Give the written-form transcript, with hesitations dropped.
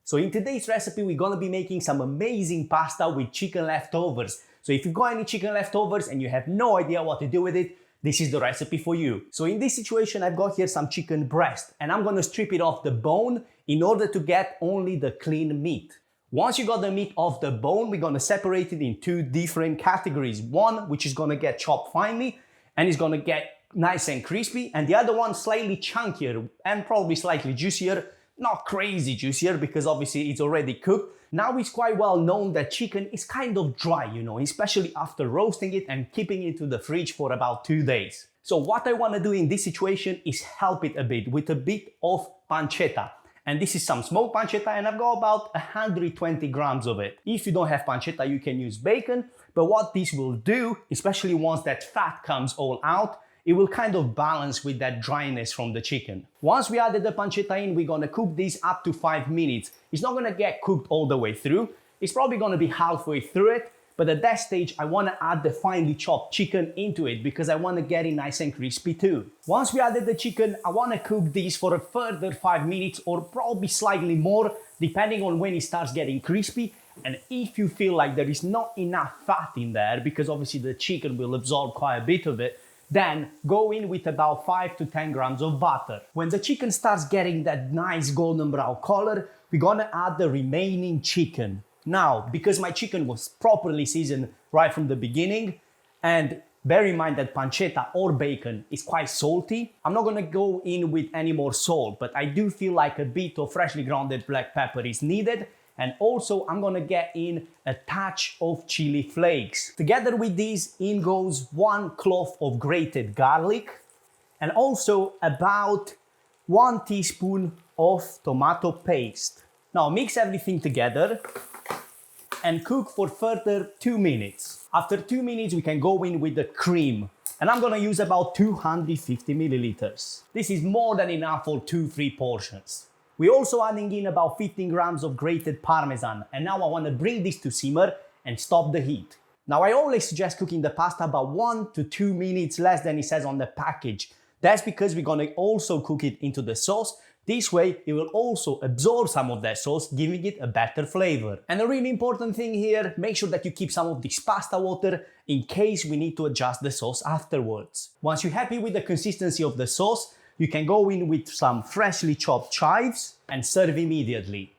So in today's recipe, we're gonna be making some amazing pasta with chicken leftovers. So if you've got any chicken leftovers and you have no idea what to do with it, this is the recipe for you. So in this situation, I've got here some chicken breast and I'm gonna strip it off the bone in order to get only the clean meat. Once you got the meat off the bone, we're gonna separate it in two different categories. One, which is gonna get chopped finely and is gonna get nice and crispy, and the other one slightly chunkier and probably slightly juicier. Not crazy juicier because obviously it's already cooked. Now it's quite well known that chicken is kind of dry, you know, especially after roasting it and keeping it in the fridge for about 2 days. So what I want to do in this situation is help it a bit with a bit of pancetta. And this is some smoked pancetta and I've got about 120 grams of it. If you don't have pancetta, you can use bacon. But what this will do, especially once that fat comes all out, it will kind of balance with that dryness from the chicken. Once we added the pancetta in, we're gonna cook this up to 5 minutes. It's not gonna get cooked all the way through. It's probably gonna be halfway through it, but at that stage, I wanna add the finely chopped chicken into it because I wanna get it nice and crispy too. Once we added the chicken, I wanna cook this for a further 5 minutes or probably slightly more, depending on when it starts getting crispy. And if you feel like there is not enough fat in there, because obviously the chicken will absorb quite a bit of it, then go in with about 5 to 10 grams of butter. When the chicken starts getting that nice golden brown color, we're gonna add the remaining chicken. Now, because my chicken was properly seasoned right from the beginning, and bear in mind that pancetta or bacon is quite salty, I'm not gonna go in with any more salt, but I do feel like a bit of freshly grounded black pepper is needed. And also I'm gonna get in a touch of chili flakes. Together with these, in goes 1 clove of grated garlic and also about 1 teaspoon of tomato paste. Now mix everything together and cook for further 2 minutes. After 2 minutes, we can go in with the cream. And I'm gonna use about 250 milliliters. This is more than enough for 2-3 portions. We're also adding in about 15 grams of grated parmesan, and now I want to bring this to simmer and stop the heat. Now I always suggest cooking the pasta about 1 to 2 minutes less than it says on the package. That's because we're going to also cook it into the sauce. This way it will also absorb some of that sauce, giving it a better flavor. And a really important thing here, make sure that you keep some of this pasta water in case we need to adjust the sauce afterwards. Once you're happy with the consistency of the sauce, you can go in with some freshly chopped chives and serve immediately.